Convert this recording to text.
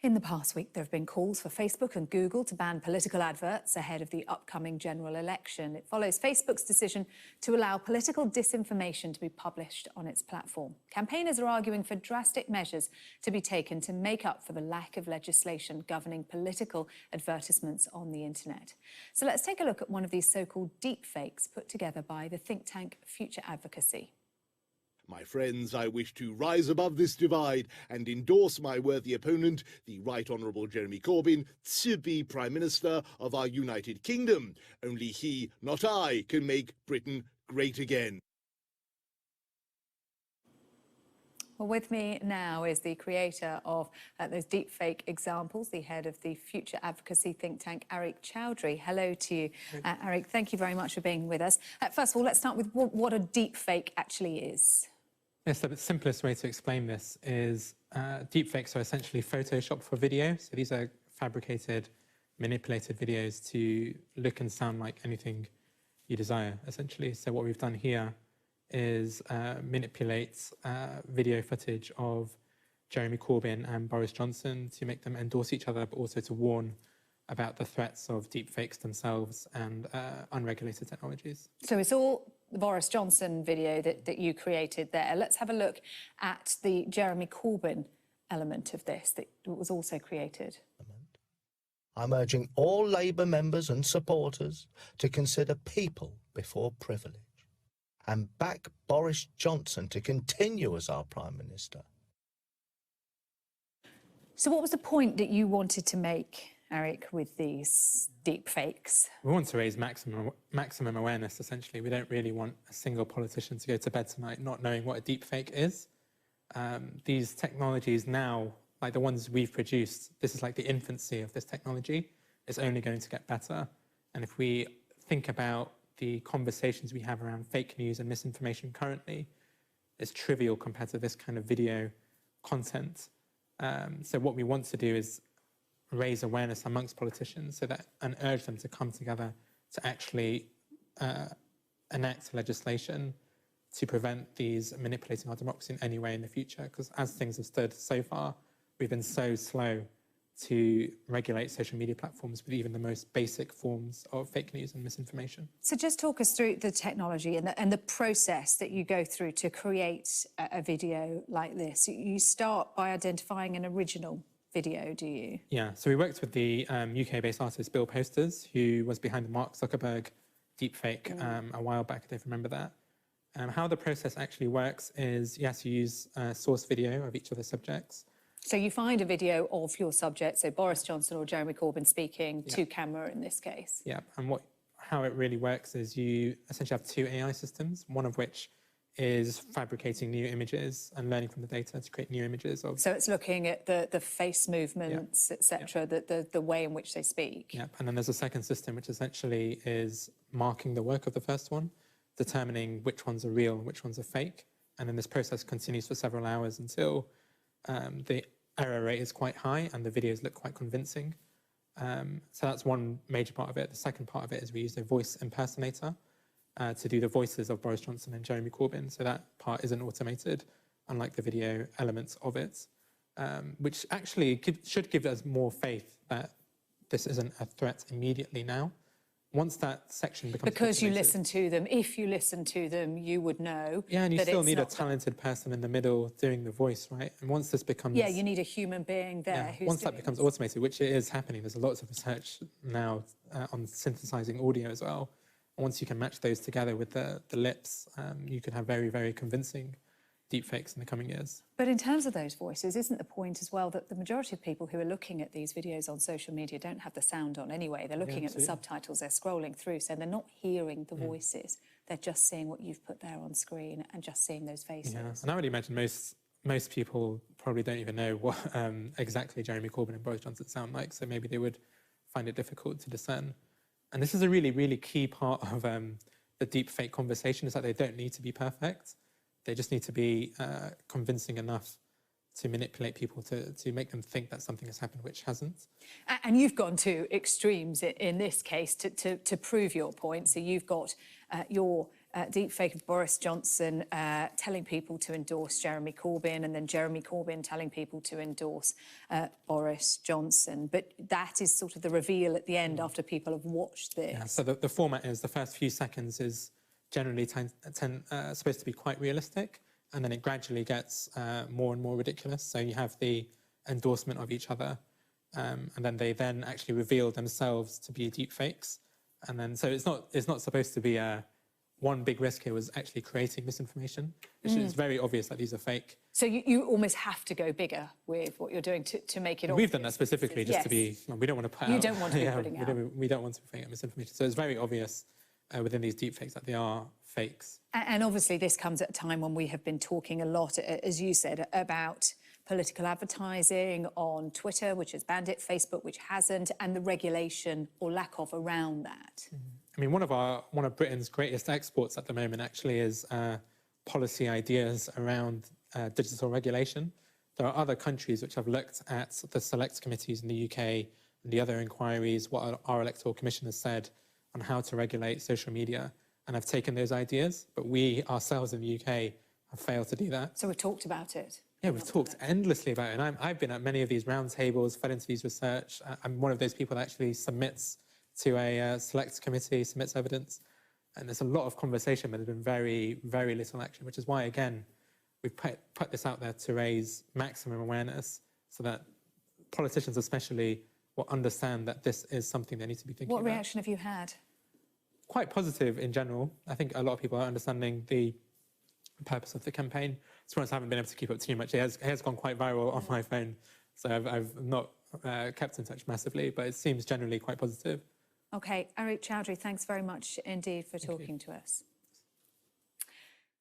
In the past week, there have been calls for Facebook and Google to ban political adverts ahead of the upcoming general election. It follows Facebook's decision to allow political disinformation to be published on its platform. Campaigners are arguing for drastic measures to be taken to make up for the lack of legislation governing political advertisements on the internet. So let's take a look at one of these so-called deepfakes put together by the think tank Future Advocacy. My friends, I wish to rise above this divide and endorse my worthy opponent, the Right Honourable Jeremy Corbyn, to be Prime Minister of our United Kingdom. Only he, not I, can make Britain great again. Well, with me now is the creator of those deepfake examples, the head of the Future Advocacy think tank, Areeq Chowdhury. Hello to you, Areeq. Thank you very much for being with us. First of all, let's start with what a deepfake actually is. Yes, the simplest way to explain this is deepfakes are essentially Photoshop for video. So these are fabricated, manipulated videos to look and sound like anything you desire, essentially. So what we've done here is manipulate video footage of Jeremy Corbyn and Boris Johnson to make them endorse each other, but also to warn about the threats of deepfakes themselves and unregulated technologies. So it's all the Boris Johnson video that you created there. Let's have a look at the Jeremy Corbyn element of this that was also created. I'm urging all Labour members and supporters to consider people before privilege and back Boris Johnson to continue as our Prime Minister. So what was the point that you wanted to make, Areeq, with these deepfakes? We want to raise maximum awareness, essentially. We don't really want a single politician to go to bed tonight not knowing what a deepfake is. These technologies now, like the ones we've produced, this is like the infancy of this technology. It's only going to get better. And if we think about the conversations we have around fake news and misinformation currently, it's trivial compared to this kind of video content. So what we want to do is raise awareness amongst politicians and urge them to come together to actually enact legislation to prevent these manipulating our democracy in any way in the future. Because as things have stood so far, we've been so slow to regulate social media platforms with even the most basic forms of fake news and misinformation. So just talk us through the technology and the process that you go through to create a video like this. You start by identifying an original video, do you? Yeah, so we worked with the UK-based artist Bill Posters, who was behind the Mark Zuckerberg deepfake a while back, if you remember that. How the process actually works is, yes, you use a source video of each of the subjects. So you find a video of your subject, so Boris Johnson or Jeremy Corbyn speaking to camera in this case. Yeah, and how it really works is you essentially have two AI systems, one of which is fabricating new images and learning from the data to create new images of... So it's looking at the face movements, etc., the way in which they speak. Yeah, and then there's a second system which essentially is marking the work of the first one, determining which ones are real and which ones are fake. And then this process continues for several hours until the error rate is quite high and the videos look quite convincing. So that's one major part of it. The second part of it is we use a voice impersonator to do the voices of Boris Johnson and Jeremy Corbyn. So that part isn't automated, unlike the video elements of it, which actually should give us more faith that this isn't a threat immediately now. Once that section becomes because you listen to them, if you listen to them, you would know. Yeah, and you still need a talented person in the middle doing the voice, right? And once this becomes... Yeah, you need a human being there who's once that becomes automated, which it is happening, there's lots of research now on synthesizing audio as well. And once you can match those together with the lips, you can have very, very convincing deepfakes in the coming years. But in terms of those voices, isn't the point as well that the majority of people who are looking at these videos on social media don't have the sound on anyway? They're looking at the subtitles, they're scrolling through, so they're not hearing the voices. They're just seeing what you've put there on screen and just seeing those faces. Yeah, and I would imagine most people probably don't even know what exactly Jeremy Corbyn and Boris Johnson sound like, so maybe they would find it difficult to discern. And this is a really, really key part of the deepfake conversation, is that they don't need to be perfect. They just need to be convincing enough to manipulate people to make them think that something has happened which hasn't. And you've gone to extremes in this case to prove your point. So you've got your deepfake of Boris Johnson telling people to endorse Jeremy Corbyn, and then Jeremy Corbyn telling people to endorse Boris Johnson. But that is sort of the reveal at the end after people have watched this. Yeah, so the format is the first few seconds is generally supposed to be quite realistic, and then it gradually gets more and more ridiculous. So you have the endorsement of each other, and then they then actually reveal themselves to be deepfakes. And then, so it's not supposed to be one big risk here was actually creating misinformation. It's very obvious that these are fake. So you almost have to go bigger with what you're doing to make it obvious. We've done that specifically just to be, we don't want to put out... You don't want to be putting out. We don't want to fake misinformation. So it's very obvious within these deepfakes that they are fakes. And obviously this comes at a time when we have been talking a lot, as you said, about political advertising on Twitter, which has banned it, Facebook, which hasn't, and the regulation or lack of around that. I mean, one of Britain's greatest exports at the moment actually is policy ideas around digital regulation. There are other countries which have looked at the select committees in the UK and the other inquiries, what our electoral commission has said on how to regulate social media, and have taken those ideas, but we ourselves in the UK have failed to do that. So we've talked about it. Yeah, we've talked endlessly about it, and I've been at many of these roundtables, fed into these research. I'm one of those people that actually submits to a select committee, submits evidence, and there's a lot of conversation, but there's been very, very little action, which is why, again, we've put this out there to raise maximum awareness so that politicians especially will understand that this is something they need to be thinking about. What reaction have you had? Quite positive in general. I think a lot of people are understanding the purpose of the campaign. To be honest, I haven't been able to keep up too much. It has gone quite viral on my phone, so I've not kept in touch massively, but it seems generally quite positive. OK, Areeq Chowdhury, thanks very much indeed for talking to us.